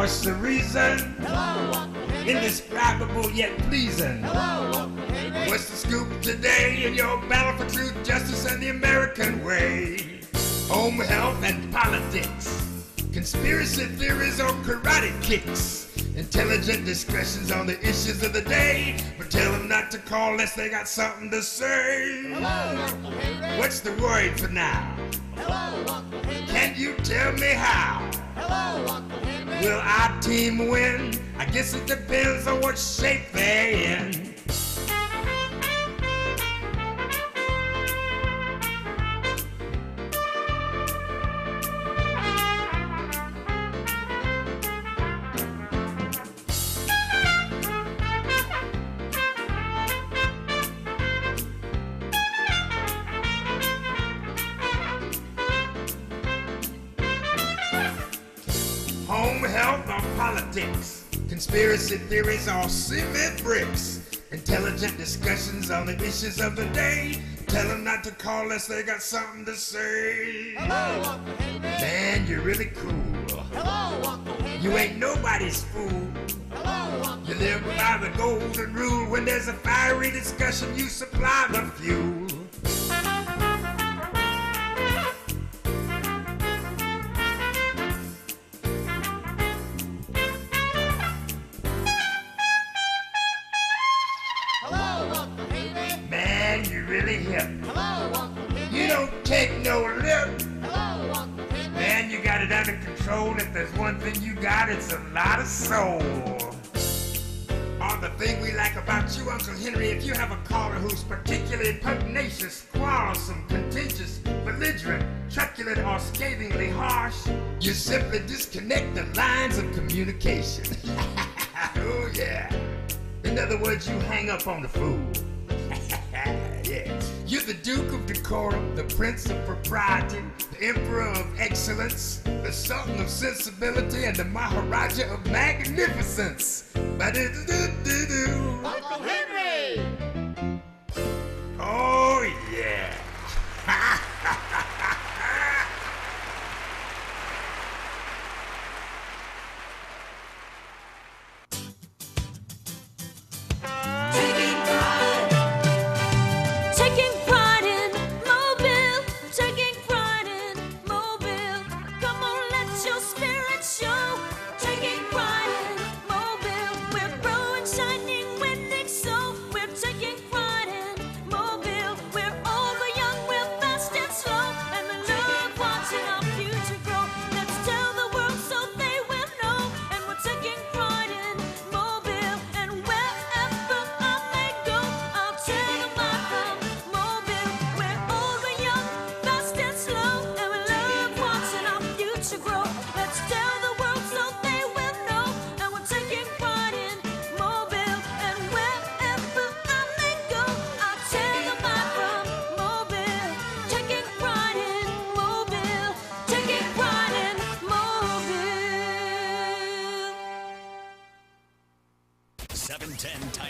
voice of reason, indescribable yet pleasing. What's the scoop today in your battle for truth, justice, and the American way? Home health and politics, conspiracy theories or karate kicks, intelligent discussions on the issues of the day, but tell them not to call unless they got something to say. What's the word for now? Can you tell me how? Will our team win? I guess it depends on what shape they're in. Home health or politics, conspiracy theories or cement bricks, intelligent discussions on the issues of the day. Tell them not to call unless they got something to say. Hello, man, you're really cool. Hello, you ain't nobody's fool. Hello, you live by the golden rule. When there's a fiery discussion, you supply the fuel. Man, you really hip. You don't take no lip. Man, you got it under control. If there's one thing you got, it's a lot of soul. All the thing we like about you, Uncle Henry, if you have a caller who's particularly pugnacious, quarrelsome, contentious, belligerent, truculent, or scathingly harsh, you simply disconnect the lines of communication. Oh, yeah. In other words, you hang up on the fool. Yeah. You're the Duke of Decorum, the Prince of Propriety, the Emperor of Excellence, the Sultan of Sensibility, and the Maharaja of Magnificence. Uncle Henry! Oh, yeah.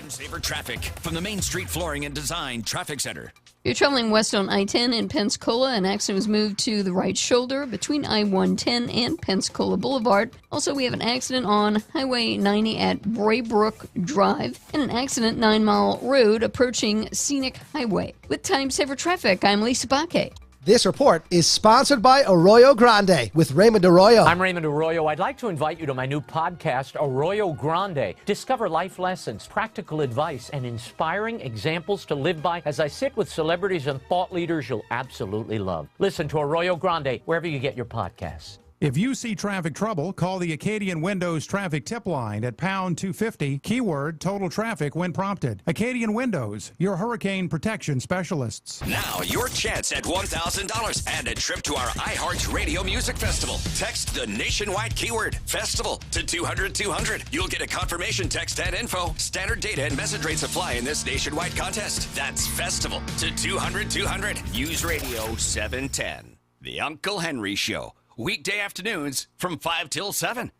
Saver traffic from the Main Street Flooring and Design Traffic Center. You're traveling west on I-10 in Pensacola. An accident was moved to the right shoulder between I-110 and Pensacola Boulevard. Also, we have an accident on Highway 90 at Braybrook Drive and an accident 9 Mile Road approaching Scenic Highway. With Time Saver Traffic, I'm Lisa Baque. This report is sponsored by Arroyo Grande with Raymond Arroyo. I'm Raymond Arroyo. I'd like to invite you to my new podcast, Arroyo Grande. Discover life lessons, practical advice, and inspiring examples to live by as I sit with celebrities and thought leaders you'll absolutely love. Listen to Arroyo Grande wherever you get your podcasts. If you see traffic trouble, call the Acadian Windows traffic tip line at pound 250, keyword total traffic when prompted. Acadian Windows, your hurricane protection specialists. Now, your chance at $1,000 and a trip to our iHeart Radio Music Festival. Text the nationwide keyword festival to 200-200. You'll get a confirmation text and info. Standard data and message rates apply in this nationwide contest. That's festival to 200-200. Use Radio 710. The Uncle Henry Show. Weekday afternoons from 5 till 7.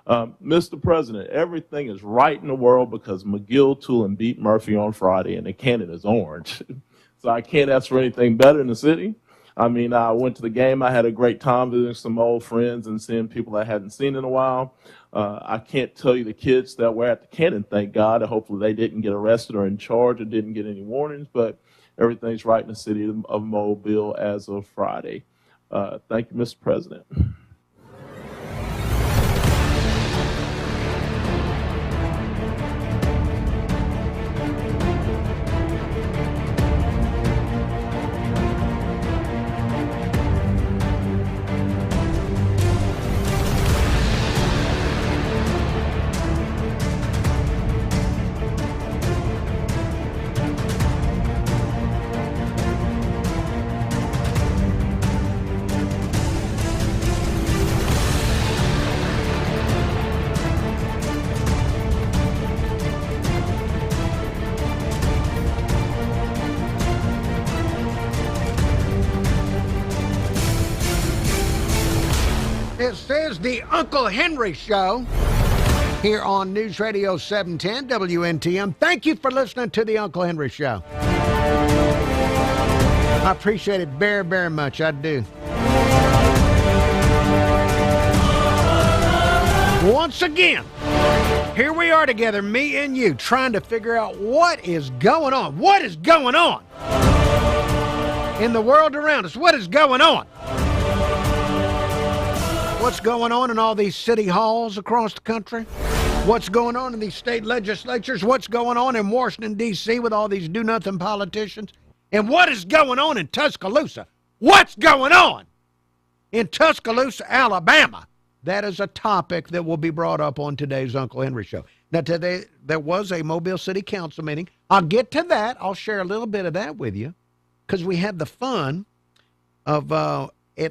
Mr. President, everything is right in the world because McGill, Tulin beat Murphy on Friday and the candidate is orange. So I can't ask for anything better in the city. I mean, I went to the game. I had a great time visiting some old friends and seeing people I hadn't seen in a while. I can't tell you the kids that were at the cannon, thank God. Hopefully they didn't get arrested or in charge or didn't get any warnings, but everything's right in the city of Mobile as of Friday. Thank you, Mr. President. This is the Uncle Henry Show here on News Radio 710 WNTM. Thank you for listening to the Uncle Henry Show. I appreciate it very, very much. I do. Once again, here we are together, me and you, trying to figure out what is going on. What is going on in the world around us? What is going on? What's going on in all these city halls across the country? What's going on in these state legislatures? What's going on in Washington, D.C. with all these do-nothing politicians? And what is going on in Tuscaloosa? What's going on in Tuscaloosa, Alabama? That is a topic that will be brought up on today's Uncle Henry Show. Now, today there was a Mobile City Council meeting. I'll get to that. I'll share a little bit of that with you because we had the fun of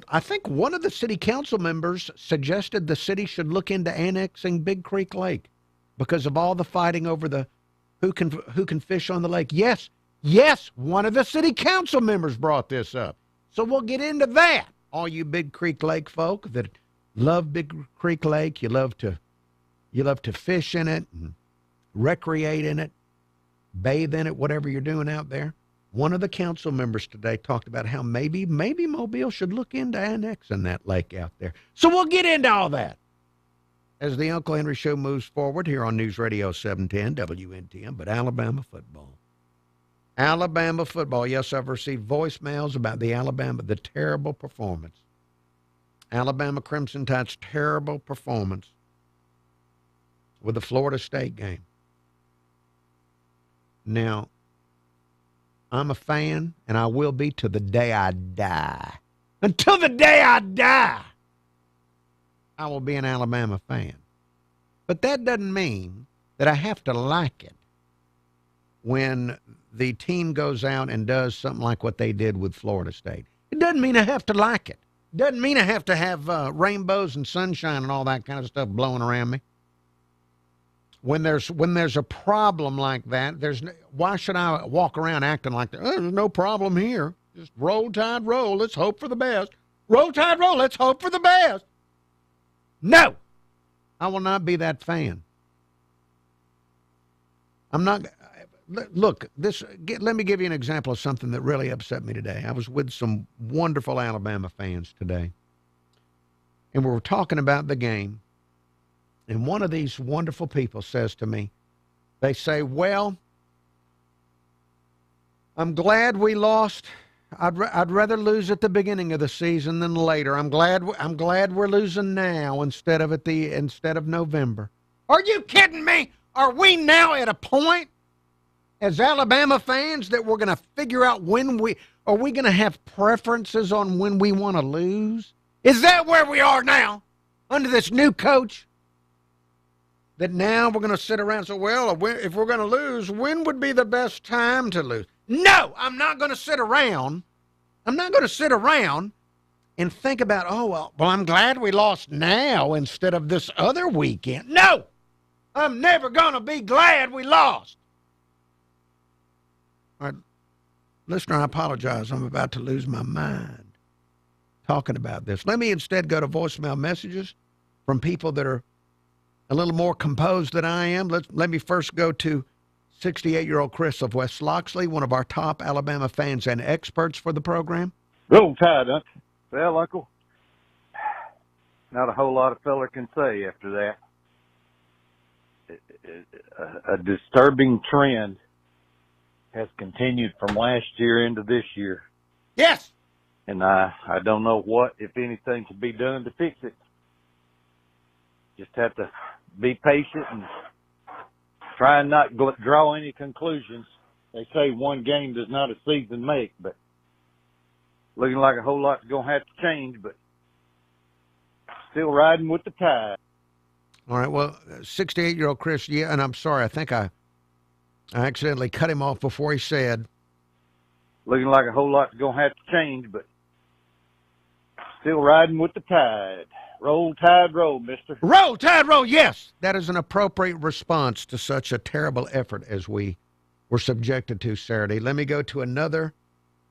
I think one of the city council members suggested the city should look into annexing Big Creek Lake because of all the fighting over the who can fish on the lake. Yes, one of the city council members brought this up. So we'll get into that. All you Big Creek Lake folk that love Big Creek Lake, you love to fish in it and recreate in it, bathe in it, whatever you're doing out there. One of the council members today talked about how maybe Mobile should look into annexing that lake out there. So we'll get into all that as the Uncle Henry Show moves forward here on News Radio 710 WNTM. But Alabama football. Yes, I've received voicemails about the terrible performance. Alabama Crimson Tide's terrible performance with the Florida State game. Now, I'm a fan, and I will be to the day I die. Until the day I die, I will be an Alabama fan. But that doesn't mean that I have to like it when the team goes out and does something like what they did with Florida State. It doesn't mean I have to like it. It doesn't mean I have to have rainbows and sunshine and all that kind of stuff blowing around me. When there's a problem like that, why should I walk around acting like there's no problem here? Just roll, tide, roll. Let's hope for the best. Roll, tide, roll. Let's hope for the best. No, I will not be that fan. I'm not. Look, let me give you an example of something that really upset me today. I was with some wonderful Alabama fans today, and we were talking about the game. And one of these wonderful people says to me, they say, well, I'm glad we lost. I'd rather lose at the beginning of the season than later. I'm glad we're losing now instead of November. Are you kidding me? Are we now at a point as Alabama fans that we're going to figure out are we going to have preferences on when we want to lose? Is that where we are now under this new coach? That now we're going to sit around and say, well, if we're going to lose, when would be the best time to lose? No, I'm not going to sit around. I'm not going to sit around and think about, well, I'm glad we lost now instead of this other weekend. No, I'm never going to be glad we lost. All right, listener, I apologize. I'm about to lose my mind talking about this. Let me instead go to voicemail messages from people that are a little more composed than I am. Let me first go to 68-year-old Chris of West Loxley, one of our top Alabama fans and experts for the program. Roll Tide, Uncle. Well, Uncle, not a whole lot a feller can say after that. A disturbing trend has continued from last year into this year. Yes. And I don't know what, if anything, can be done to fix it. Just have to be patient and try and not draw any conclusions. They say one game does not a season make, but looking like a whole lot's going to have to change, but still riding with the tide. All right, well, 68-year-old Chris, yeah, and I'm sorry, I think I accidentally cut him off before he said. Looking like a whole lot's going to have to change, but still riding with the tide. Roll Tide, roll, mister. Roll Tide, roll, yes. That is an appropriate response to such a terrible effort as we were subjected to Saturday. Let me go to another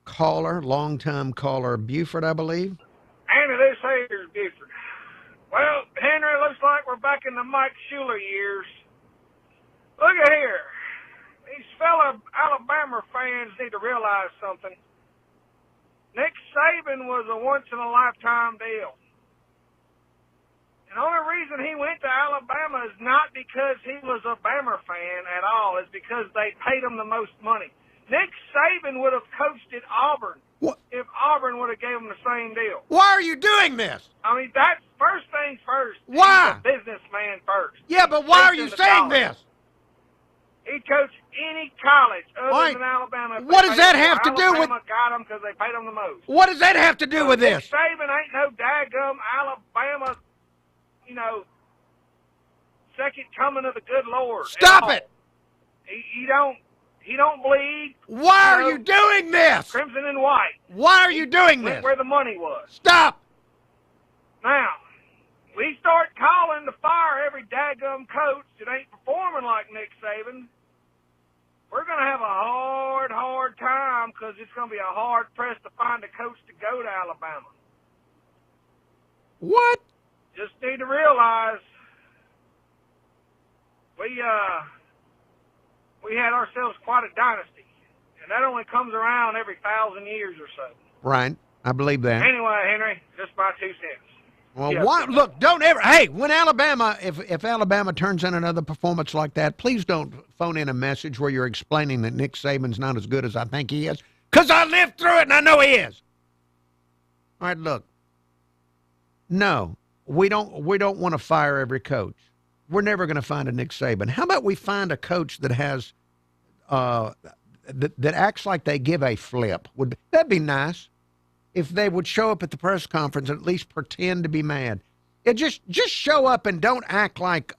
caller, long-time caller, Buford, I believe. Henry, this here's Buford. Well, Henry, it looks like we're back in the Mike Schuler years. Look at here. These fellow Alabama fans need to realize something. Nick Saban was a once-in-a-lifetime deal. And the only reason he went to Alabama is not because he was a Bama fan at all. It's because they paid him the most money. Nick Saban would have coached at Auburn if Auburn would have gave him the same deal. Why are you doing this? I mean, that's first things first. Why? He's a businessman first. Yeah, but why are you saying this? He'd coach any college other than Alabama. What does that have to do with? Alabama got him because they paid him the most. What does that have to do with this? Nick Saban ain't no daggum Alabama, second coming of the good Lord. Stop it! He don't bleed. Why are you doing this? Crimson and white. Why are you doing this? Where the money was. Stop! Now, we start calling to fire every daggum coach that ain't performing like Nick Saban. We're going to have a hard time because it's going to be a hard press to find a coach to go to Alabama. What? Just need to realize we had ourselves quite a dynasty, and that only comes around every 1,000 years or so. Right. I believe that. Anyway, Henry, just my 2 cents. Well, Yeah. why, look, don't ever. Hey, when Alabama, if Alabama turns in another performance like that, please don't phone in a message where you're explaining that Nick Saban's not as good as I think he is, because I lived through it and I know he is. All right, look. No, we don't want to fire every coach. We're never going to find a Nick Saban. How about we find a coach that has that acts like they give a flip? That'd be nice. If they would show up at the press conference and at least pretend to be mad. Just show up and don't act like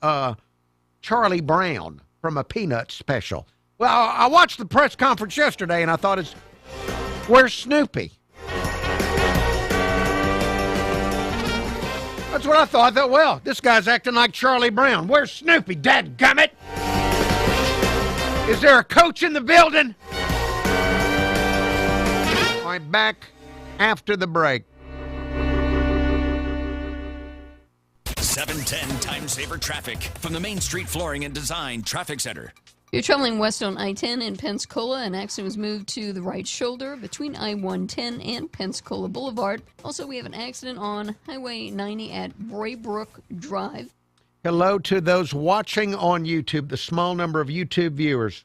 Charlie Brown from a Peanuts special. Well, I watched the press conference yesterday and I thought, where's Snoopy? That's what I thought. I thought, well, this guy's acting like Charlie Brown. Where's Snoopy, dadgummit? Is there a coach in the building? All right, back after the break. 710 Time Saver Traffic from the Main Street Flooring and Design Traffic Center. You're traveling west on I-10 in Pensacola. An accident was moved to the right shoulder between I-110 and Pensacola Boulevard. Also, we have an accident on Highway 90 at Braybrook Drive. Hello to those watching on YouTube, the small number of YouTube viewers.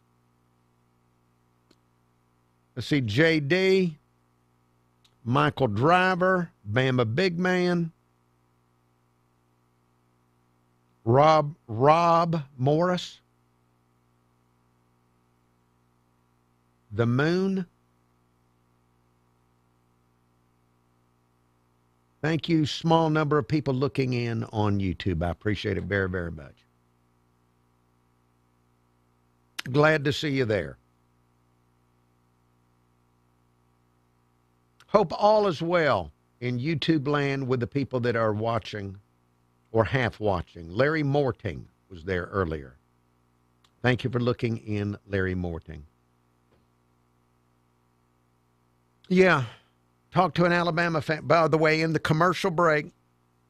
Let's see, JD, Michael Driver, Bama Big Man, Rob Morris, The Moon. Thank you, small number of people looking in on YouTube. I appreciate it very, very much. Glad to see you there. Hope all is well in YouTube land with the people that are watching or half watching. Larry Morting was there earlier. Thank you for looking in, Larry Morting. Yeah, talk to an Alabama fan. By the way, in the commercial break,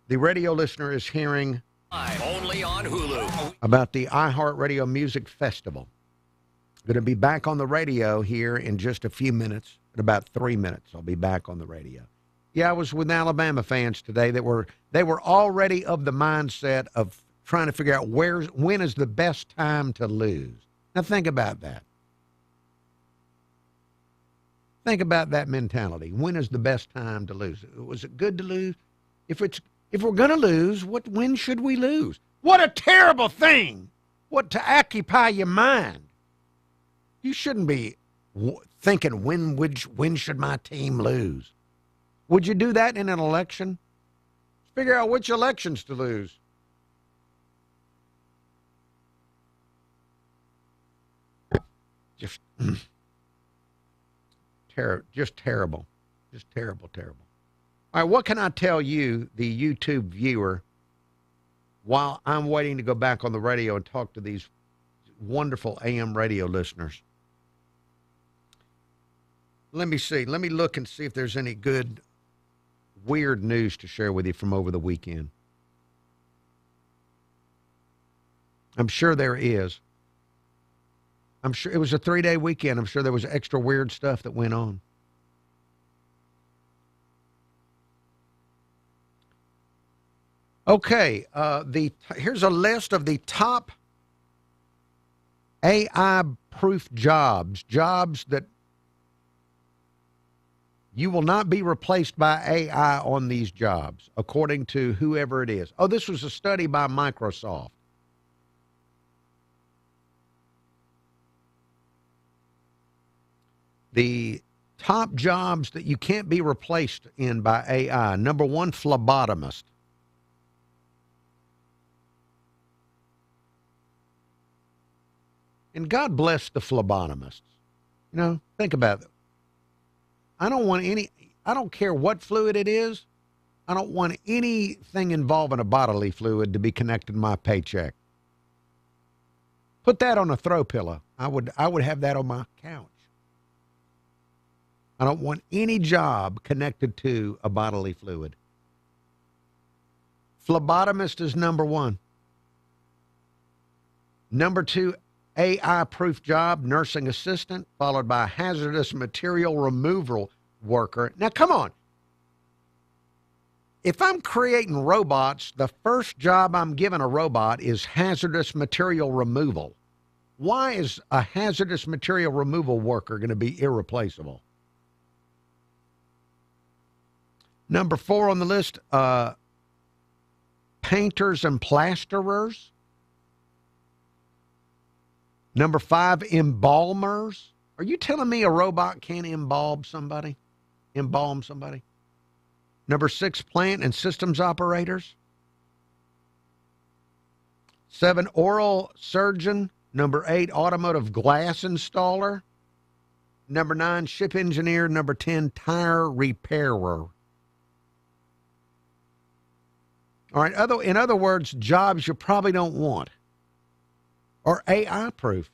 the radio listener is hearing Only on Hulu. about the iHeartRadio Music Festival. Going to be back on the radio here in just a few minutes. In about 3 minutes, I'll be back on the radio. Yeah, I was with Alabama fans today that they were already of the mindset of trying to figure out when is the best time to lose. Now think about that. Think about that mentality. When is the best time to lose? Was it good to lose? If we're going to lose, when should we lose? What a terrible thing! What to occupy your mind. You shouldn't be thinking when should my team lose. Would you do that in an election? Figure out which elections to lose. Just terrible. Just terrible. All right, what can I tell you, the YouTube viewer, while I'm waiting to go back on the radio and talk to these wonderful AM radio listeners? Let me see. Let me look and see if there's any good, weird news to share with you from over the weekend. I'm sure there is. I'm sure it was a 3-day weekend. I'm sure there was extra weird stuff that went on. Okay, here's a list of the top AI-proof jobs that you will not be replaced by AI on these jobs, according to whoever it is. Oh, this was a study by Microsoft. The top jobs that you can't be replaced in by AI. Number 1, phlebotomist. And God bless the phlebotomists. You know, think about it. I don't care what fluid it is. I don't want anything involving a bodily fluid to be connected to my paycheck. Put that on a throw pillow. I would have that on my couch. I don't want any job connected to a bodily fluid. Phlebotomist is number 1. Number 2, AI-proof job, nursing assistant, followed by hazardous material removal worker. Now, come on. If I'm creating robots, the first job I'm giving a robot is hazardous material removal. Why is a hazardous material removal worker going to be irreplaceable? Number 4 on the list, painters and plasterers. Number 5, embalmers. Are you telling me a robot can't embalm somebody? Number 6, plant and systems operators. 7, oral surgeon. Number 8, automotive glass installer. Number 9, ship engineer. Number 10, tire repairer. All right, in other words, jobs you probably don't want or AI-proof.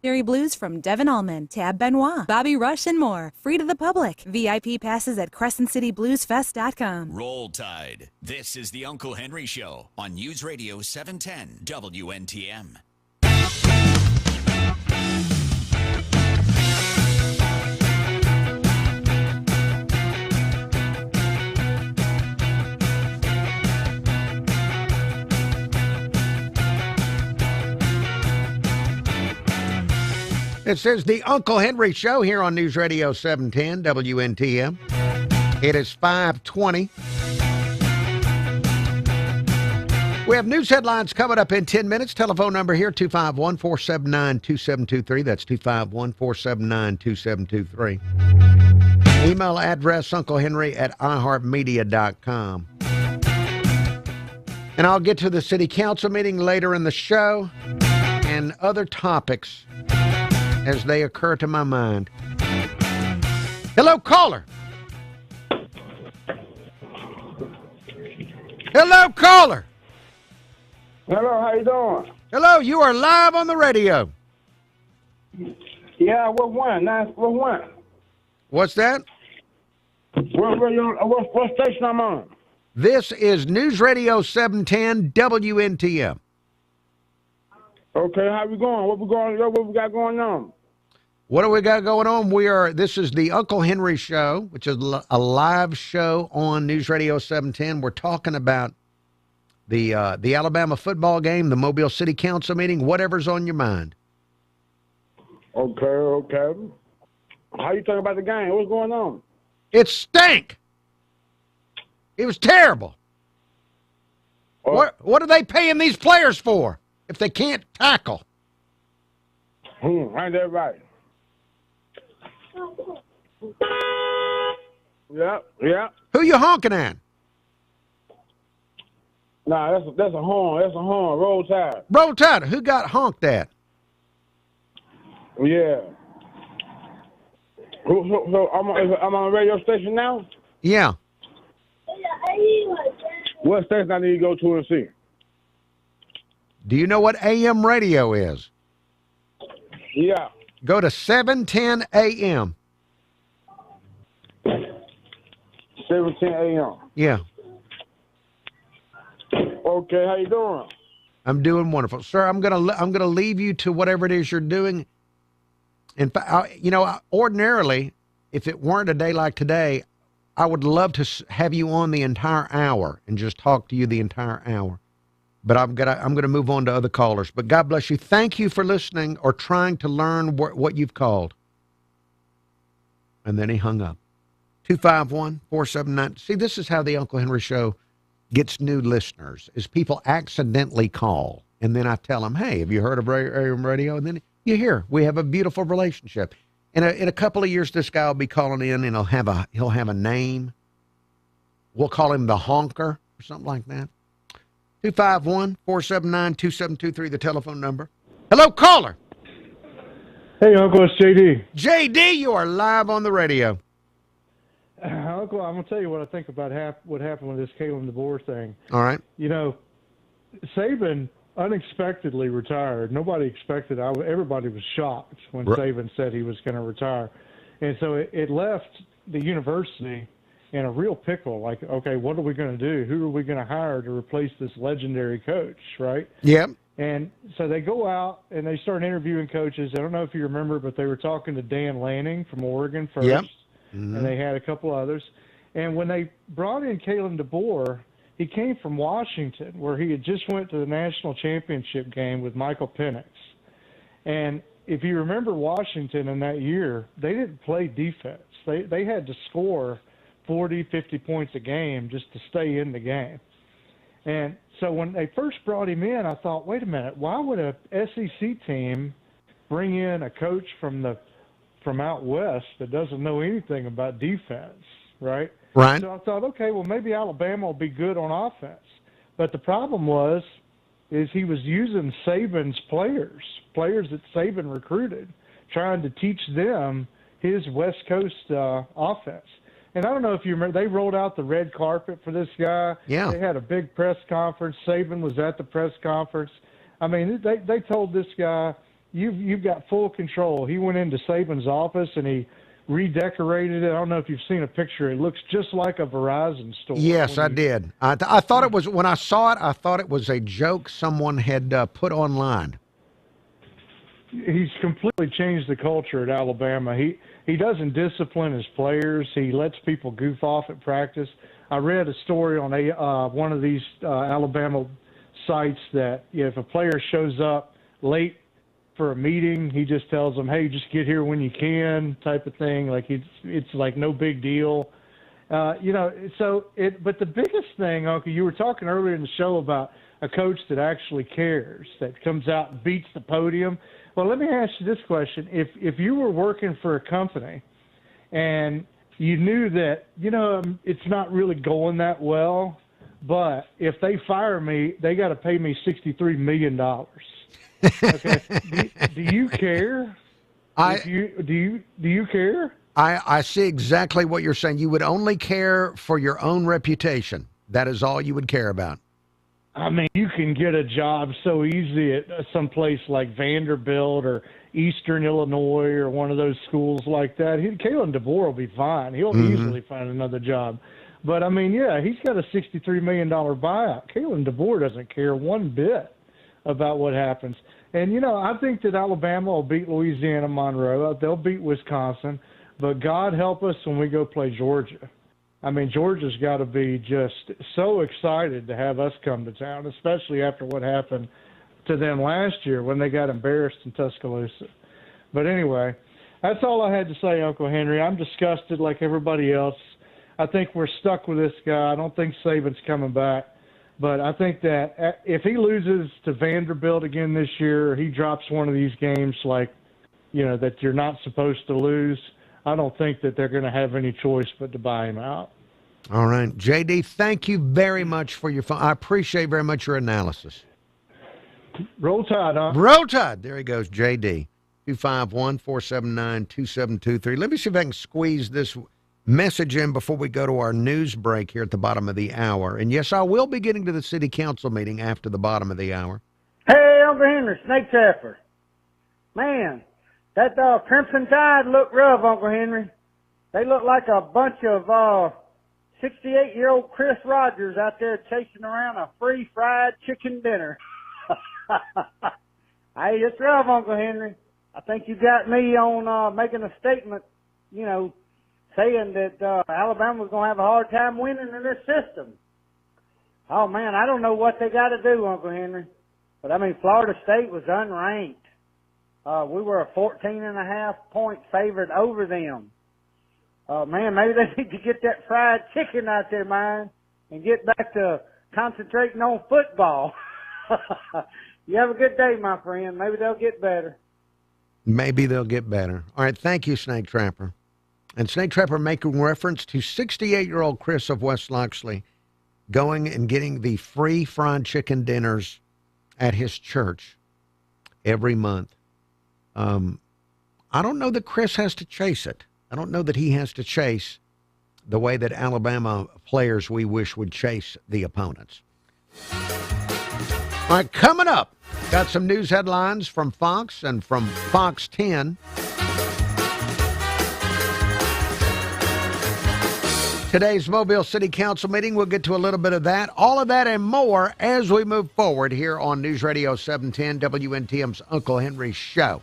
Cherry Blues from Devin Allman, Tab Benoit, Bobby Rush, and more. Free to the public. VIP passes at CrescentCityBluesFest.com. Roll Tide. This is the Uncle Henry Show on News Radio 710 WNTM. It says the Uncle Henry Show here on News Radio 710 WNTM. It is 5:20. We have news headlines coming up in 10 minutes. Telephone number here, 251-479-2723. That's 251-479-2723. Email address, unclehenry@iheartmedia.com. And I'll get to the city council meeting later in the show and other topics as they occur to my mind. Hello, caller. Hello, caller. Hello, how you doing? Hello, you are live on the radio. Yeah, what one? What one? What's that? What station I'm on? This is News Radio 710 WNTM. Okay, how we going? What we got going on? What do we got going on? This is the Uncle Henry Show, which is a live show on News Radio 710. We're talking about the Alabama football game, the Mobile City Council meeting, whatever's on your mind. Okay. How you talking about the game? What's going on? It stank. It was terrible. What are they paying these players for if they can't tackle? Ain't that right? Yeah. Who you honking at? Nah, that's a horn. That's a horn. Roll Tide. Roll Tide. Who got honked at? Yeah. So I'm on a radio station now? Yeah. What station I need to go to and see? Do you know what AM radio is? Yeah. Go to 710 AM. 710 AM. Yeah. Okay, how you doing? I'm doing wonderful, sir. I'm gonna leave you to whatever it is you're doing. In fact, ordinarily, if it weren't a day like today, I would love to have you on the entire hour and just talk to you the entire hour. But I'm gonna move on to other callers. But God bless you. Thank you for listening or trying to learn what you've called. And then he hung up. 251-479. See, this is how the Uncle Henry Show gets new listeners, is people accidentally call. And then I tell them, hey, have you heard of AM radio? And then you hear, we have a beautiful relationship. In a couple of years, this guy will be calling in and he'll have a name. We'll call him the Honker or something like that. 251-479-2723, the telephone number. Hello, caller. Hey, Uncle, it's JD. JD, you are live on the radio. Uncle, I'm going to tell you what I think about what happened with this Kalen DeBoer thing. All right. Saban unexpectedly retired. Nobody expected. Everybody was shocked when Saban said he was going to retire. And so it left the university in a real pickle. Like, okay, what are we going to do? Who are we going to hire to replace this legendary coach, right? Yep. And so they go out and they start interviewing coaches. I don't know if you remember, but they were talking to Dan Lanning from Oregon first. Yep. And they had a couple others. And when they brought in Kalen DeBoer, he came from Washington, where he had just went to the national championship game with Michael Penix. And if you remember Washington in that year, they didn't play defense. They had to score 40, 50 points a game just to stay in the game. And so when they first brought him in, I thought, wait a minute, why would a SEC team bring in a coach from out west that doesn't know anything about defense, right? Right. So I thought, okay, well, maybe Alabama will be good on offense. But the problem is he was using Saban's players that Saban recruited, trying to teach them his West Coast offense. And I don't know if you remember, they rolled out the red carpet for this guy. Yeah. They had a big press conference. Saban was at the press conference. I mean, they told this guy, you've got full control. He went into Saban's office and he redecorated it. I don't know if you've seen a picture. It looks just like a Verizon store. Yes, I did. I thought it was, when I saw it, I thought it was a joke someone had put online. He's completely changed the culture at Alabama. He doesn't discipline his players. He lets people goof off at practice. I read a story on one of these Alabama sites that if a player shows up late for a meeting, he just tells them, hey, just get here when you can, type of thing. Like it's like no big deal. But the biggest thing, Uncle, you were talking earlier in the show about a coach that actually cares, that comes out and beats the podium. Well, let me ask you this question. If you were working for a company and you knew that, it's not really going that well, but if they fire me, they got to pay me $63 million. Okay. Do you care? Do you care? I see exactly what you're saying. You would only care for your own reputation. That is all you would care about. I mean, you can get a job so easy at some place like Vanderbilt or Eastern Illinois or one of those schools like that. Kalen DeBoer will be fine. He'll easily find another job. But, I mean, yeah, he's got a $63 million buyout. Kalen DeBoer doesn't care one bit about what happens. And, I think that Alabama will beat Louisiana Monroe. They'll beat Wisconsin. But God help us when we go play Georgia. I mean, Georgia's got to be just so excited to have us come to town, especially after what happened to them last year when they got embarrassed in Tuscaloosa. But anyway, that's all I had to say, Uncle Henry. I'm disgusted like everybody else. I think we're stuck with this guy. I don't think Saban's coming back. But I think that if he loses to Vanderbilt again this year, or he drops one of these games like, that you're not supposed to lose, I don't think that they're going to have any choice but to buy him out. All right. J.D., thank you very much for your phone. I appreciate very much your analysis. Roll Tide, huh? Roll Tide. There he goes, J.D. 251-479-2723. Let me see if I can squeeze this message in before we go to our news break here at the bottom of the hour. And yes, I will be getting to the city council meeting after the bottom of the hour. Hey, Uncle Henry, Snake Trapper. Man, that Crimson Tide look rough, Uncle Henry. They look like a bunch of 68-year-old Chris Rogers out there chasing around a free fried chicken dinner. Hey, it's rough, Uncle Henry. I think you got me on making a statement, saying that Alabama was going to have a hard time winning in this system. Oh, man, I don't know what they got to do, Uncle Henry. But, Florida State was unranked. We were a 14.5-point favorite over them. Man, maybe they need to get that fried chicken out their mind and get back to concentrating on football. You have a good day, my friend. Maybe they'll get better. Maybe they'll get better. All right, thank you, Snake Trapper. And Snake Trapper making reference to 68-year-old Chris of West Loxley going and getting the free fried chicken dinners at his church every month. I don't know that Chris has to chase it. I don't know that he has to chase the way that Alabama players we wish would chase the opponents. All right, coming up, got some news headlines from Fox and from Fox 10. Today's Mobile City Council meeting, we'll get to a little bit of that. All of that and more as we move forward here on News Radio 710, WNTM's Uncle Henry Show.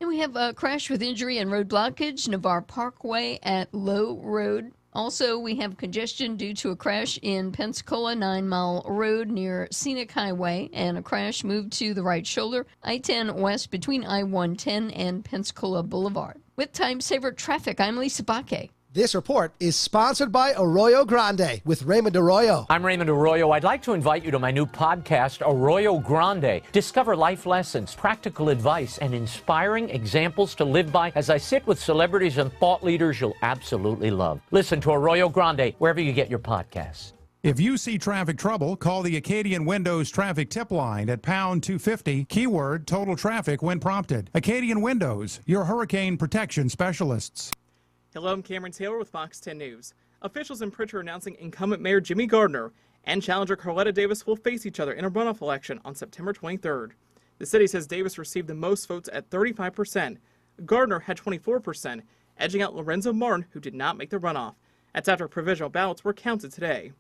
We have a crash with injury and road blockage, Navarre Parkway at Low Road. Also, we have congestion due to a crash in Pensacola 9 Mile Road near Scenic Highway, and a crash moved to the right shoulder, I-10 west between I-110 and Pensacola Boulevard. With Time Saver Traffic, I'm Lisa Baque. This report is sponsored by Arroyo Grande with Raymond Arroyo. I'm Raymond Arroyo. I'd like to invite you to my new podcast, Arroyo Grande. Discover life lessons, practical advice, and inspiring examples to live by as I sit with celebrities and thought leaders you'll absolutely love. Listen to Arroyo Grande wherever you get your podcasts. If you see traffic trouble, call the Acadian Windows traffic tip line at pound 250, keyword total traffic when prompted. Acadian Windows, your hurricane protection specialists. Hello, I'm Cameron Taylor with Fox 10 News. Officials in Pritchard are announcing incumbent Mayor Jimmy Gardner and challenger Carletta Davis will face each other in a runoff election on September 23rd. The city says Davis received the most votes at 35%. Gardner had 24%, edging out Lorenzo Martin, who did not make the runoff. That's after provisional ballots were counted today.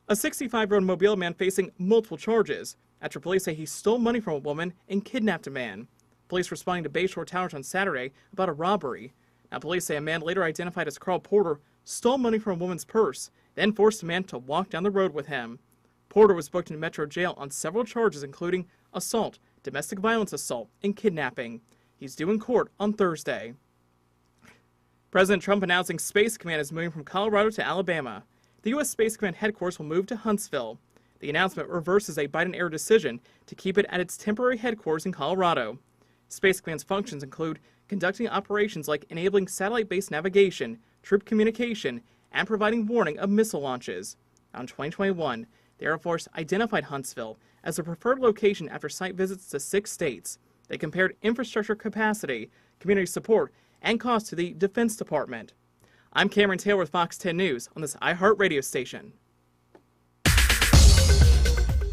A 65-year-old Mobile man facing multiple charges after police say he stole money from a woman and kidnapped a man. Police responding to Bayshore Towers on Saturday about a robbery. Now, police say a man later identified as Carl Porter stole money from a woman's purse, then forced the man to walk down the road with him. Porter was booked in Metro Jail on several charges, including assault, domestic violence assault, and kidnapping. He's due in court on Thursday. President Trump announcing Space Command is moving from Colorado to Alabama. The U.S. Space Command headquarters will move to Huntsville. The announcement reverses a Biden-era decision to keep it at its temporary headquarters in Colorado. Space Command's functions include conducting operations like enabling satellite-based navigation, troop communication, and providing warning of missile launches. In 2021, the Air Force identified Huntsville as a preferred location after site visits to 6 states. They compared infrastructure capacity, community support, and cost to the Defense Department. I'm Cameron Taylor with Fox 10 News on this iHeart radio station.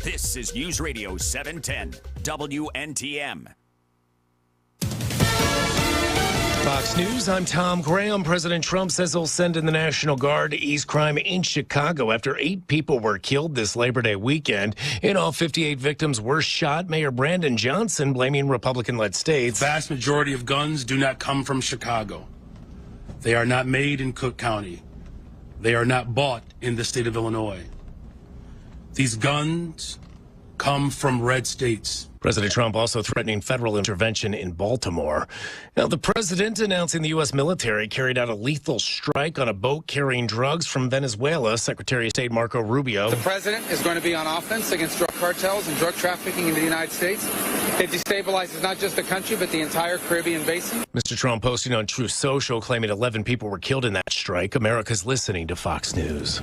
This is News Radio 710, WNTM. Fox News, I'm Tom Graham. President Trump says he'll send in the National Guard to ease crime in Chicago after 8 people were killed this Labor Day weekend. In all, 58 victims were shot. Mayor Brandon Johnson blaming Republican-led states. The vast majority of guns do not come from Chicago. They are not made in Cook County. They are not bought in the state of Illinois. These guns come from red states. President Trump also threatening federal intervention in Baltimore. Now, the president announcing the U.S. military carried out a lethal strike on a boat carrying drugs from Venezuela. Secretary of State Marco Rubio. The president is going to be on offense against drug cartels and drug trafficking in the United States. It destabilizes not just the country, but the entire Caribbean basin. Mr. Trump posting on Truth Social, claiming 11 people were killed in that strike. America's listening to Fox News.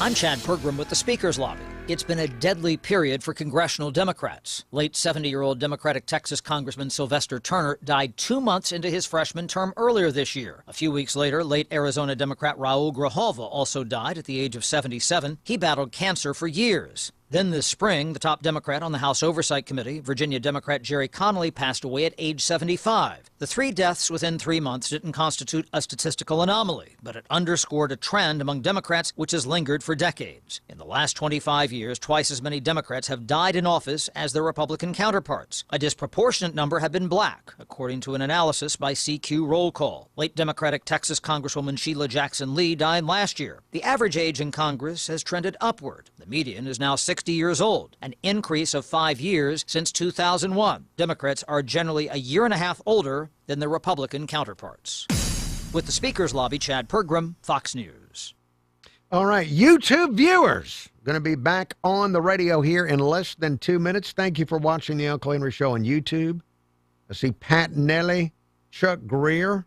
I'm Chad Pergram with the Speaker's Lobby. It's been a deadly period for congressional Democrats. Late 70-year-old Democratic Texas Congressman Sylvester Turner died 2 months into his freshman term earlier this year. A few weeks later, late Arizona Democrat Raul Grijalva also died at the age of 77. He battled cancer for years. Then this spring, the top Democrat on the House Oversight Committee, Virginia Democrat Jerry Connolly, passed away at age 75. The 3 deaths within 3 months didn't constitute a statistical anomaly, but it underscored a trend among Democrats which has lingered for decades. In the last 25 years, twice as many Democrats have died in office as their Republican counterparts. A disproportionate number have been black, according to an analysis by CQ Roll Call. Late Democratic Texas Congresswoman Sheila Jackson Lee died last year. The average age in Congress has trended upward. The median is now 60 years old, an increase of 5 years since 2001. Democrats are generally a year and a half older than their Republican counterparts. With the Speaker's Lobby, Chad Pergram, Fox News. All right, YouTube viewers, going to be back on the radio here in less than 2 minutes. Thank you for watching the Uncle Henry Show on YouTube. I see Pat Nelly, Chuck Greer.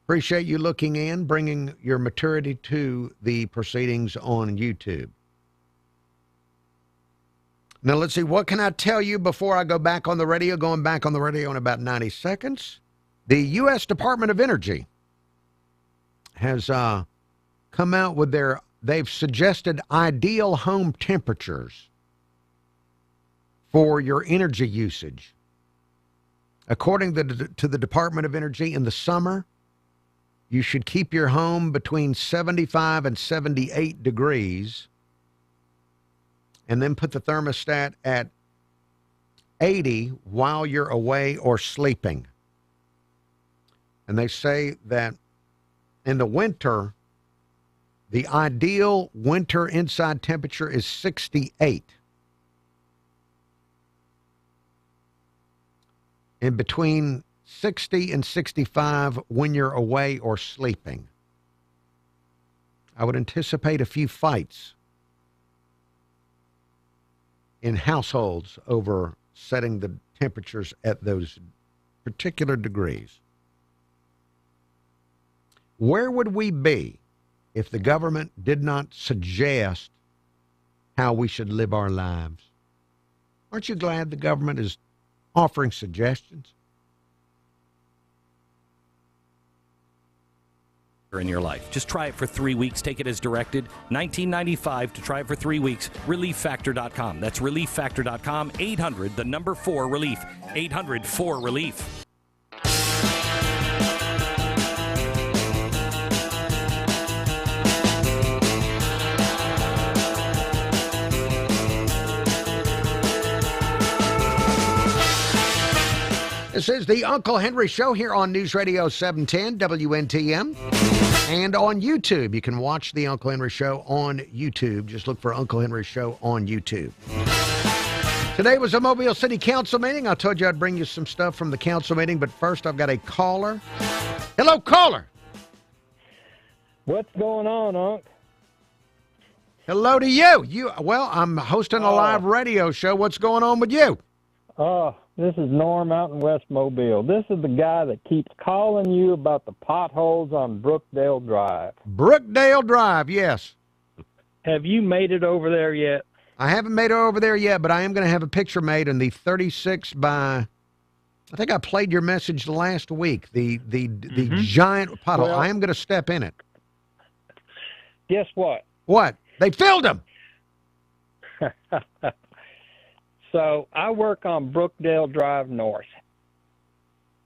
Appreciate you looking in, bringing your maturity to the proceedings on YouTube. Now, let's see, what can I tell you before I go back on the radio? Going back on the radio in about 90 seconds. The U.S. Department of Energy has come out with they've suggested ideal home temperatures for your energy usage. According to the Department of Energy, in the summer, you should keep your home between 75 and 78 degrees, and then put the thermostat at 80 while you're away or sleeping. And they say that in the winter, the ideal winter inside temperature is 68. And between 60 and 65 when you're away or sleeping. I would anticipate a few fights in households over setting the temperatures at those particular degrees. Where would we be if the government did not suggest how we should live our lives? Aren't you glad the government is offering suggestions? In your life. Just try it for 3 weeks. Take it as directed. $19.95 to try it for 3 weeks. ReliefFactor.com. That's ReliefFactor.com. 800, the number 4 relief. 800-4RELIEF. This is the Uncle Henry Show here on News Radio 710 WNTM and on YouTube. You can watch the Uncle Henry Show on YouTube. Just look for Uncle Henry Show on YouTube. Today was a Mobile City Council meeting. I told you I'd bring you some stuff from the council meeting, but first I've got a caller. Hello, caller. What's going on, Unc? Hello to you. Well, I'm hosting a live radio show. What's going on with you? This is Norm out in West Mobile. This is the guy that keeps calling you about the potholes on Brookdale Drive. Brookdale Drive, yes. Have you made it over there yet? I haven't made it over there yet, but I am going to have a picture made in the 36 by, I think I played your message last week, the giant pothole. Well, I am going to step in it. Guess what? What? They filled them. So I work on Brookdale Drive North.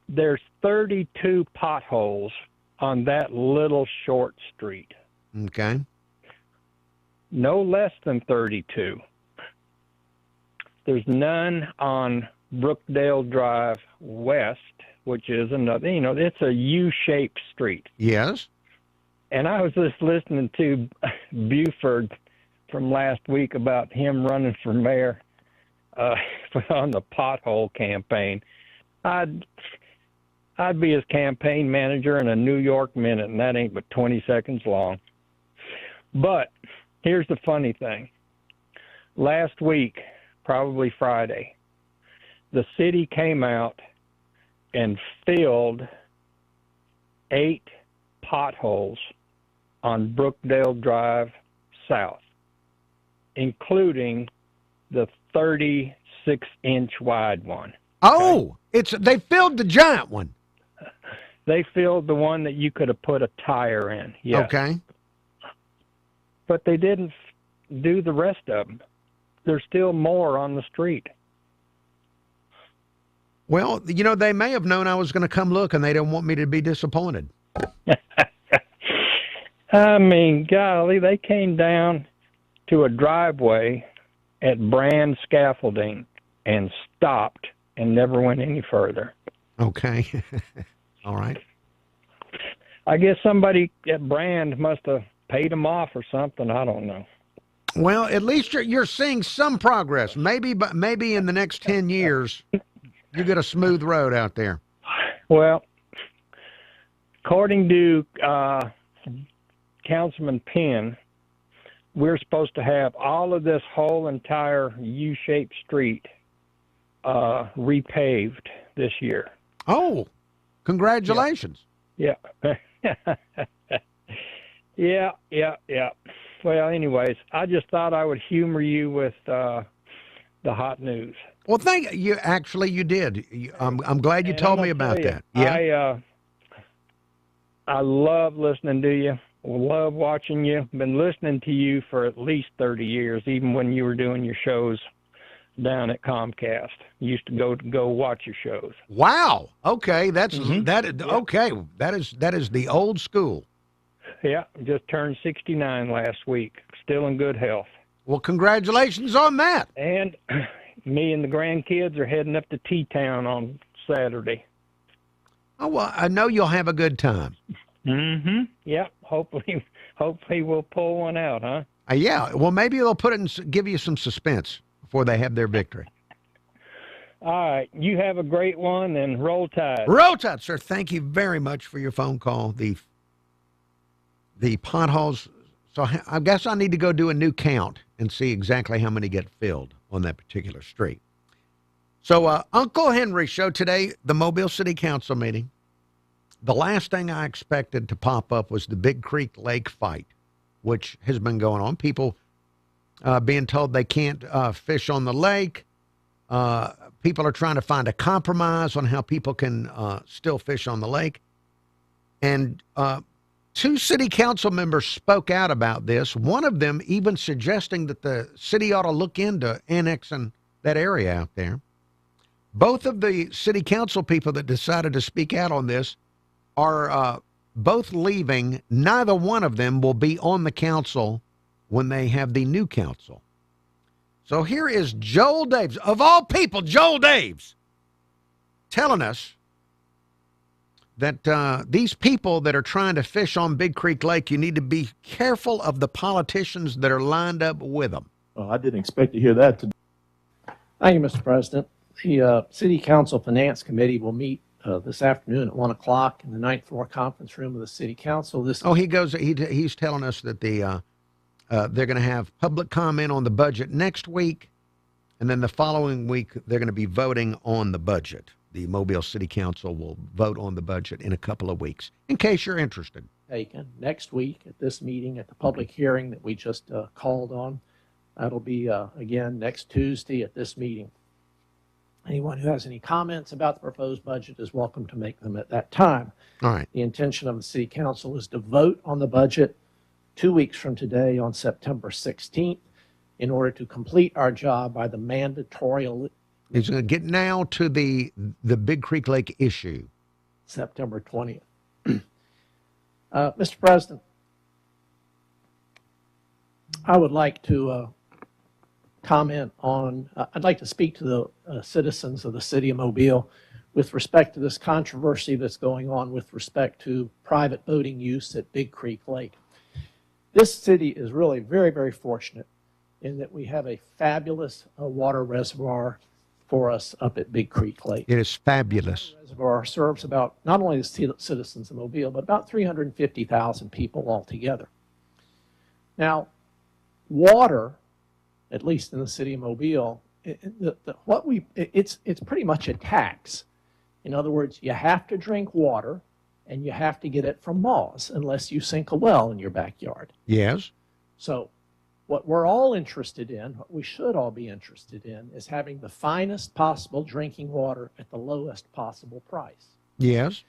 There's 32 potholes on that little short street. Okay. No less than 32. There's none on Brookdale Drive West, which is another, it's a U-shaped street. Yes. And I was just listening to Buford from last week about him running for mayor on the pothole campaign. I'd be his campaign manager in a New York minute, and that ain't but 20 seconds long. But here's the funny thing. Last week, probably Friday, the city came out and filled 8 potholes on Brookdale Drive South, including the 36-inch wide one. Oh, they filled the giant one. They filled the one that you could have put a tire in. Yes. Okay. But they didn't do the rest of them. There's still more on the street. Well, they may have known I was going to come look, and they didn't want me to be disappointed. I mean, golly, they came down to a driveway at Brand Scaffolding and stopped and never went any further. Okay. All right. I guess somebody at Brand must have paid them off or something. I don't know. Well, at least you're seeing some progress. Maybe in the next 10 years, you get a smooth road out there. Well, according to Councilman Penn, we're supposed to have all of this whole entire U-shaped street repaved this year. Oh, congratulations. Yeah. Yeah. Well, anyways, I just thought I would humor you with the hot news. Well, thank you. Actually, you did. I'm glad you told me about that. Yeah. I love listening to you. Love watching you. Been listening to you for at least 30 years, even when you were doing your shows down at Comcast. Used to go watch your shows. Wow. Okay, okay. That is the old school. Yeah, just turned 69 last week. Still in good health. Well, congratulations on that. And me and the grandkids are heading up to T-Town on Saturday. Oh, well, I know you'll have a good time. Mm-hmm. Yeah, hopefully we'll pull one out, huh? Yeah, well, maybe they'll put it and give you some suspense before they have their victory. All right, you have a great one, and roll tide. Roll tide, sir. Thank you very much for your phone call. The potholes, so I guess I need to go do a new count and see exactly how many get filled on that particular street. So Uncle Henry show today, the Mobile City Council meeting. The last thing I expected to pop up was the Big Creek Lake fight, which has been going on. People being told they can't fish on the lake. People are trying to find a compromise on how people can still fish on the lake. And 2 city council members spoke out about this, one of them even suggesting that the city ought to look into annexing that area out there. Both of the city council people that decided to speak out on this are both leaving. Neither one of them will be on the council when they have the new council. So here is Joel Daves, of all people, Joel Daves, telling us that these people that are trying to fish on Big Creek Lake, you need to be careful of the politicians that are lined up with them. Well, I didn't expect to hear that today. Thank you, Mr. President. The City Council Finance Committee will meet this afternoon at 1 o'clock in the 9th floor conference room of the City Council. He's telling us that they're going to have public comment on the budget next week, and then the following week they're going to be voting on the budget. The Mobile City Council will vote on the budget in a couple of weeks, in case you're interested. Taken next week at this meeting, at the public hearing that we just called on. That'll be, again, next Tuesday at this meeting. Anyone who has any comments about the proposed budget is welcome to make them at that time. All right. The intention of the City Council is to vote on the budget 2 weeks from today on September 16th. in order to complete our job by the mandatorial He's going to get now to the Big Creek Lake issue. September 20th. Mr. President, I would like to comment on, I'd like to speak to the citizens of the city of Mobile with respect to this controversy that's going on with respect to private boating use at Big Creek Lake. This city is really very, very fortunate in that we have a fabulous water reservoir for us up at Big Creek Lake. It is fabulous. The reservoir serves about not only the citizens of Mobile, but about 350,000 people altogether. Now, water, at least in the city of Mobile, it's pretty much a tax. In other words, you have to drink water, and you have to get it from Moss unless you sink a well in your backyard. Yes. So what we're all interested in, what we should all be interested in, is having the finest possible drinking water at the lowest possible price. Yes.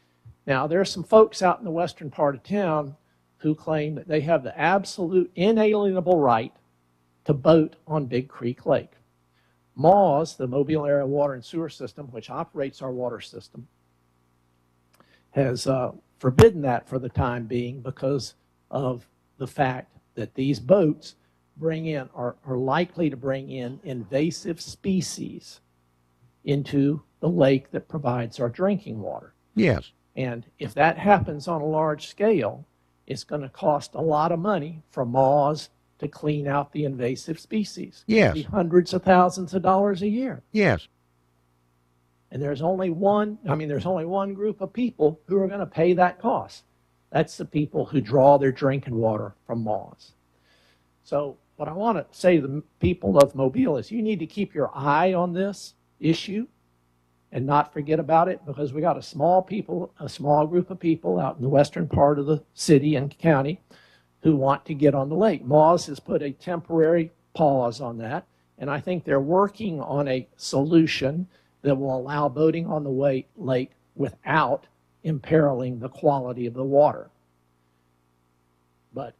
Now, there are some folks out in the western part of town who claim that they have the absolute inalienable right to boat on Big Creek Lake. MAWS, the Mobile Area Water and Sewer System, which operates our water system, has forbidden that for the time being because of the fact that these boats are likely to bring in invasive species into the lake that provides our drinking water. Yes. And if that happens on a large scale, it's going to cost a lot of money for MAWS to clean out the invasive species. Yes. It'll be hundreds of thousands of dollars a year. Yes. And there's only one group of people who are going to pay that cost. That's the people who draw their drinking water from MAWS. So what I want to say to the people of Mobile is you need to keep your eye on this issue and not forget about it, because we got a small group of people out in the western part of the city and county who want to get on the lake. MAWS has put a temporary pause on that, and I think they're working on a solution that will allow boating on the lake without imperiling the quality of the water. But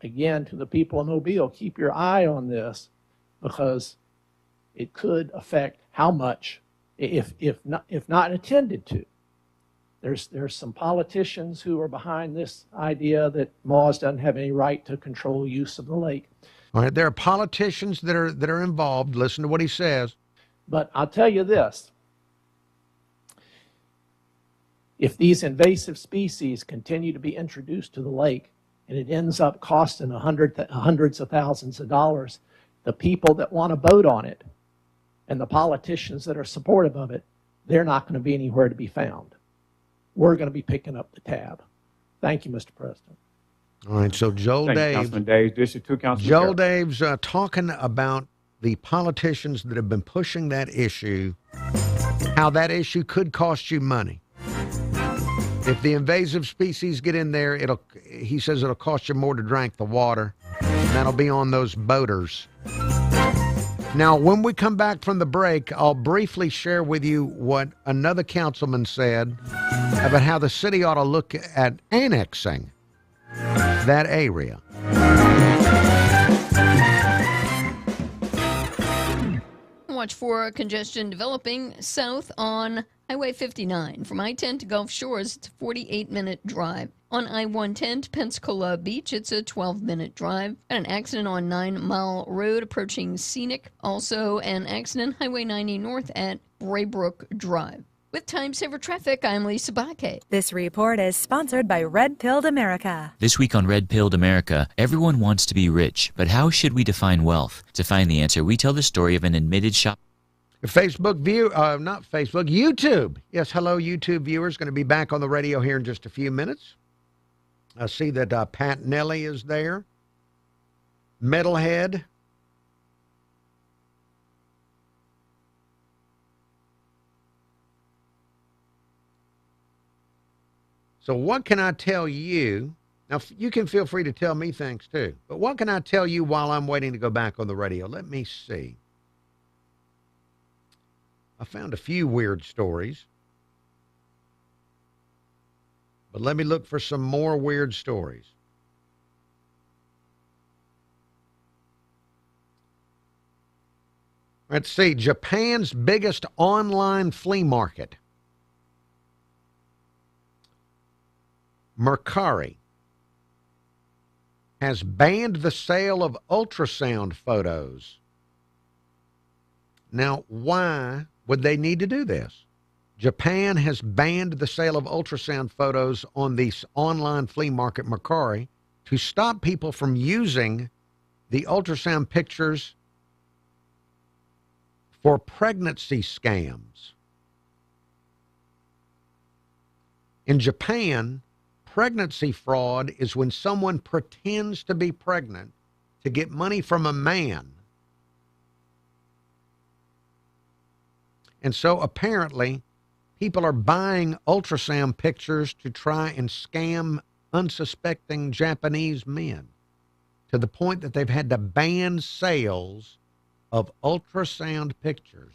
again, to the people of Mobile, keep your eye on this, because it could affect how much, if not attended to. There's some politicians who are behind this idea that MAWS doesn't have any right to control use of the lake. All right, there are politicians that are involved. Listen to what he says. But I'll tell you this. If these invasive species continue to be introduced to the lake and it ends up costing hundreds of thousands of dollars, the people that want to boat on it and the politicians that are supportive of it, they're not going to be anywhere to be found. We're going to be picking up the tab. Thank you, Mr. President. All right, so Joel Daves. Councilman Daves, District 2, Councilman Joel Carroll. Daves talking about the politicians that have been pushing that issue, how that issue could cost you money. If the invasive species get in there, he says it'll cost you more to drink the water. And that'll be on those boaters. Now, when we come back from the break, I'll briefly share with you what another councilman said about how the city ought to look at annexing that area. Watch for congestion developing south on Highway 59. From I-10 to Gulf Shores, it's a 48-minute drive. On I-110 to Pensacola Beach, it's a 12-minute drive. Got an accident on 9 Mile Road approaching Scenic. Also an accident Highway 90 north at Braybrook Drive. With Time Saver Traffic, I'm Lisa Baque. This report is sponsored by Red Pilled America. This week on Red Pilled America, everyone wants to be rich, but how should we define wealth? To find the answer, we tell the story of an admitted shop. YouTube. Yes, hello, YouTube viewers. Going to be back on the radio here in just a few minutes. I see that Pat Nelly is there. Metalhead. So what can I tell you? Now, you can feel free to tell me things too. But what can I tell you while I'm waiting to go back on the radio? Let me see. I found a few weird stories. But let me look for some more weird stories. Let's see. Japan's biggest online flea market, Mercari, has banned the sale of ultrasound photos. Now, why would they need to do this? Japan has banned the sale of ultrasound photos on the online flea market Mercari to stop people from using the ultrasound pictures for pregnancy scams. In Japan, pregnancy fraud is when someone pretends to be pregnant to get money from a man. And so apparently, people are buying ultrasound pictures to try and scam unsuspecting Japanese men to the point that they've had to ban sales of ultrasound pictures.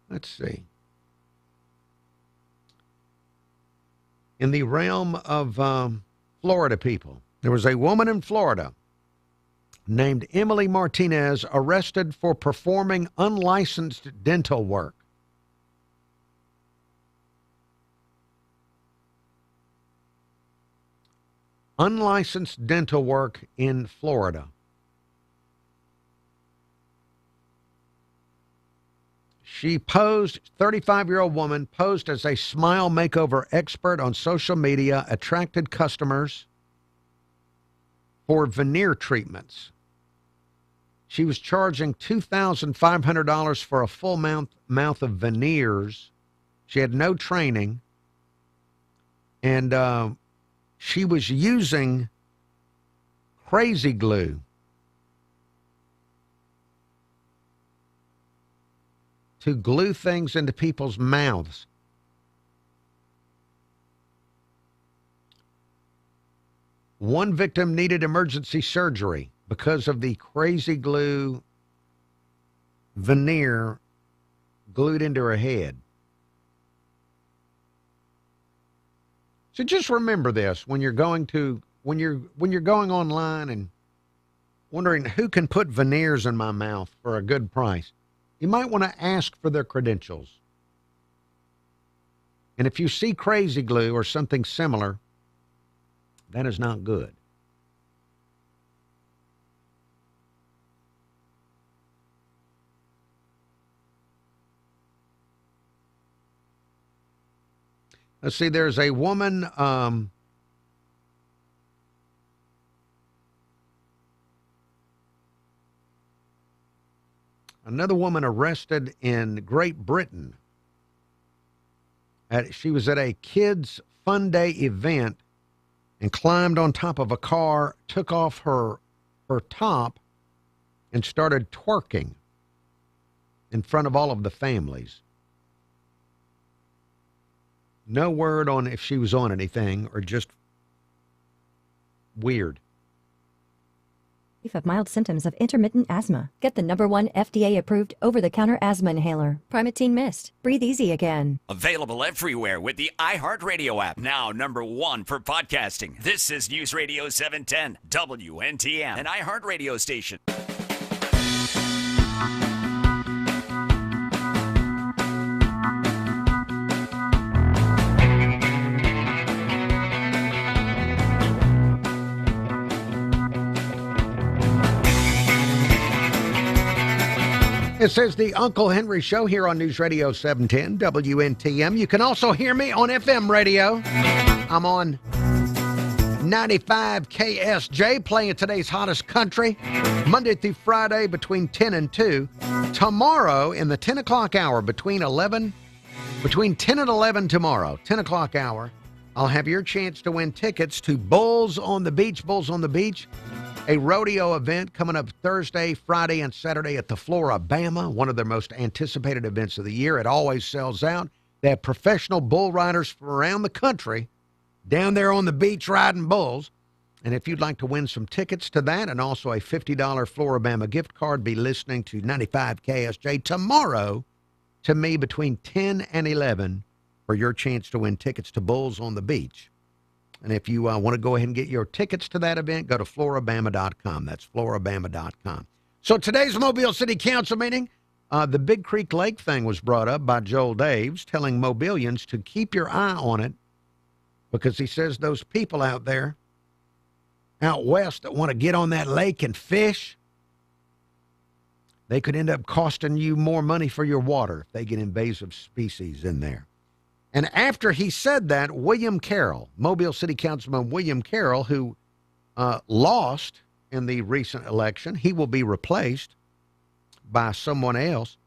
Let's see. In the realm of Florida people, there was a woman in Florida named Emily Martinez arrested for performing unlicensed dental work. Unlicensed dental work in Florida. She posed, 35-year-old woman, posed as a smile makeover expert on social media, attracted customers for veneer treatments. She was charging $2,500 for a full mouth of veneers. She had no training, and she was using crazy glue to glue things into people's mouths. One victim needed emergency surgery because of the crazy glue veneer glued into her head. So just remember this when you're going online and wondering who can put veneers in my mouth for a good price. You might want to ask for their credentials. And if you see crazy glue or something similar, that is not good. Let's see, there's a woman, another woman arrested in Great Britain. She was at a kids' fun day event and climbed on top of a car, took off her top, and started twerking in front of all of the families. No word on if she was on anything or just weird. Of mild symptoms of intermittent asthma. Get the #1 FDA-approved over-the-counter asthma inhaler, Primatene Mist. Breathe easy again. Available everywhere with the iHeartRadio app. Now #1 for podcasting. This is News Radio 710, WNTM, an iHeartRadio station. This is the Uncle Henry Show here on News Radio 710 WNTM. You can also hear me on FM radio. I'm on 95 KSJ playing today's hottest country Monday through Friday between 10 and 2. Tomorrow in the 10 o'clock hour between 10 and 11 tomorrow, 10 o'clock hour, I'll have your chance to win tickets to Bulls on the Beach, a rodeo event coming up Thursday, Friday, and Saturday at the Flora-Bama, one of their most anticipated events of the year. It always sells out. They have professional bull riders from around the country down there on the beach riding bulls. And if you'd like to win some tickets to that and also a $50 Flora-Bama gift card, be listening to 95 KSJ tomorrow to me between 10 and 11 for your chance to win tickets to Bulls on the Beach. And if you want to go ahead and get your tickets to that event, go to Florabama.com. That's Florabama.com. So today's Mobile City Council meeting, the Big Creek Lake thing was brought up by Joel Daves, telling Mobilians to keep your eye on it because he says those people out there, out west, that want to get on that lake and fish, they could end up costing you more money for your water if they get invasive species in there. And after he said that, William Carroll, Mobile City Councilman William Carroll, who lost in the recent election, he will be replaced by someone else.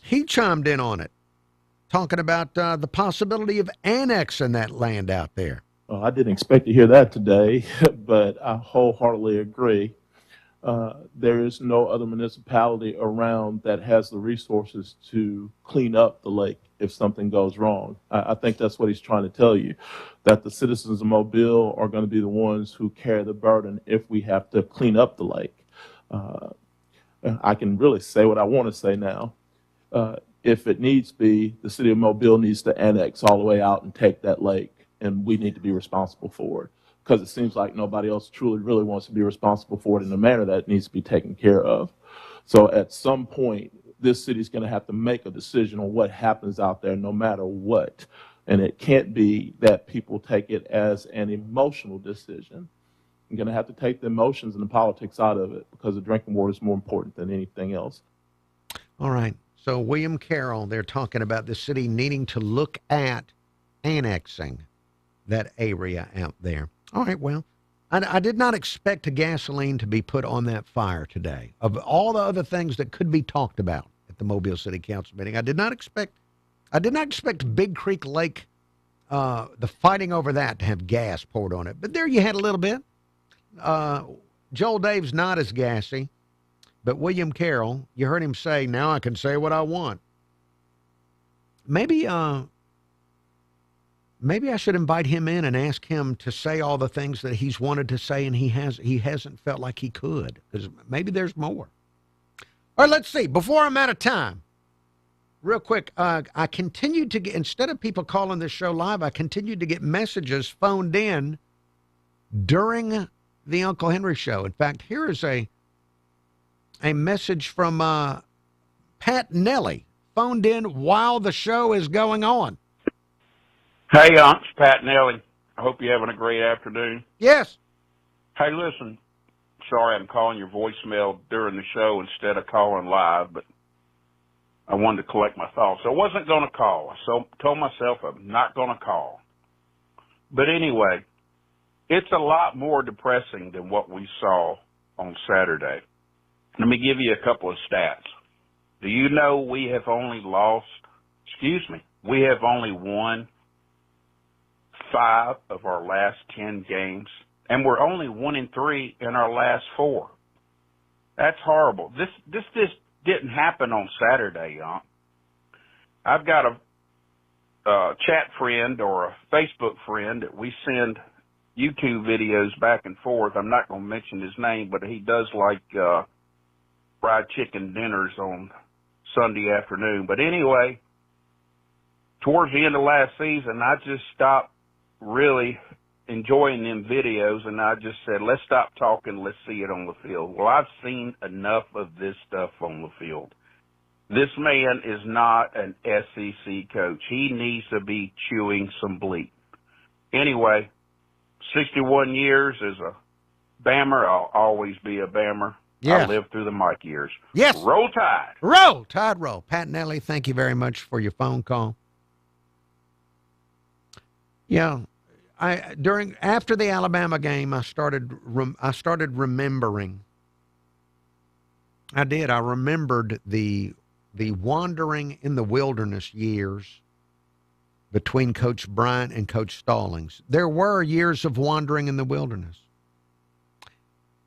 He chimed in on it, talking about the possibility of annexing that land out there. Well, I didn't expect to hear that today, but I wholeheartedly agree. There is no other municipality around that has the resources to clean up the lake if something goes wrong. I think that's what he's trying to tell you, that the citizens of Mobile are going to be the ones who carry the burden if we have to clean up the lake. I can really say what I want to say now. If it needs be, the city of Mobile needs to annex all the way out and take that lake, and we need to be responsible for it, because it seems like nobody else truly really wants to be responsible for it in a manner that it needs to be taken care of. So at some point, this city's going to have to make a decision on what happens out there no matter what. And it can't be that people take it as an emotional decision. You're going to have to take the emotions and the politics out of it, because the drinking water is more important than anything else. All right. So William Carroll, they're talking about the city needing to look at annexing that area out there. All right, well, I did not expect a gasoline to be put on that fire today. Of all the other things that could be talked about at the Mobile City Council meeting, I did not expect Big Creek Lake, the fighting over that, to have gas poured on it. But there you had a little bit. Joel Dave's not as gassy, but William Carroll, you heard him say, now I can say what I want. Maybe I should invite him in and ask him to say all the things that he's wanted to say and he hasn't felt like he could, because maybe there's more. All right, let's see. Before I'm out of time, real quick, I continued to get, instead of people calling this show live, I continued to get messages phoned in during the Uncle Henry show. In fact, here is a message from Pat Nelly, phoned in while the show is going on. Hey, it's Pat Nelly. I hope you're having a great afternoon. Yes. Hey, listen, sorry I'm calling your voicemail during the show instead of calling live, but I wanted to collect my thoughts. I wasn't going to call. I told myself I'm not going to call. But anyway, it's a lot more depressing than what we saw on Saturday. Let me give you a couple of stats. Do you know we have only won 5 of our last 10 games, and we're only 1-3 in our last 4. That's horrible. This didn't happen on Saturday, y'all. I've got a chat friend or a Facebook friend that we send YouTube videos back and forth. I'm not going to mention his name, but he does like fried chicken dinners on Sunday afternoon. But anyway, towards the end of last season, I just stopped really enjoying them videos, and I just said, let's stop talking, let's see it on the field. Well, I've seen enough of this stuff on the field. This man is not an SEC coach. He needs to be chewing some bleep. Anyway, 61 years as a Bammer, I'll always be a Bammer. Yes. I lived through the Mike years. Yes. Roll Tide. Roll Tide, roll. Pat Nelly, thank you very much for your phone call. Yeah, after the Alabama game, I started remembering. I did. I remembered the wandering in the wilderness years between Coach Bryant and Coach Stallings. There were years of wandering in the wilderness.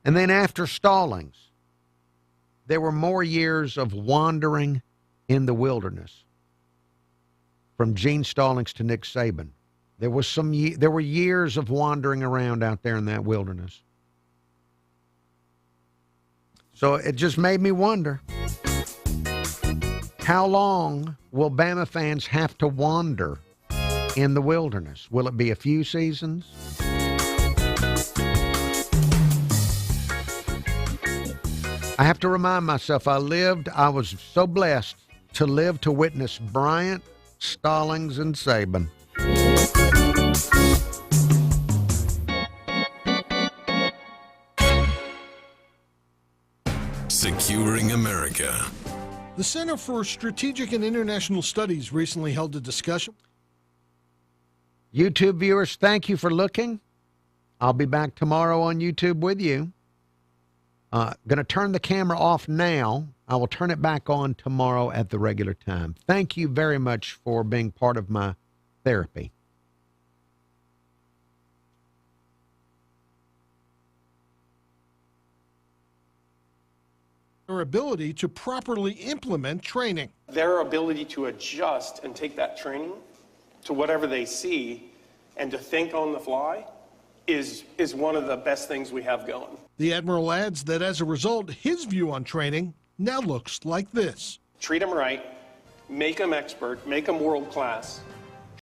And then after Stallings, there were more years of wandering in the wilderness. From Gene Stallings to Nick Saban. There were years of wandering around out there in that wilderness. So it just made me wonder, how long will Bama fans have to wander in the wilderness? Will it be a few seasons? I have to remind myself, I was so blessed to live to witness Bryant, Stallings, and Saban. Securing America. The Center for Strategic and International Studies recently held a discussion. YouTube viewers, thank you for looking. I'll be back tomorrow on YouTube with you. Going to turn the camera off now. I will turn it back on tomorrow at the regular time. Thank you very much for being part of my therapy. Their ability to properly implement training. Their ability to adjust and take that training to whatever they see and to think on the fly is one of the best things we have going. The Admiral adds that as a result, his view on training now looks like this. Treat them right, make them expert, make them world class,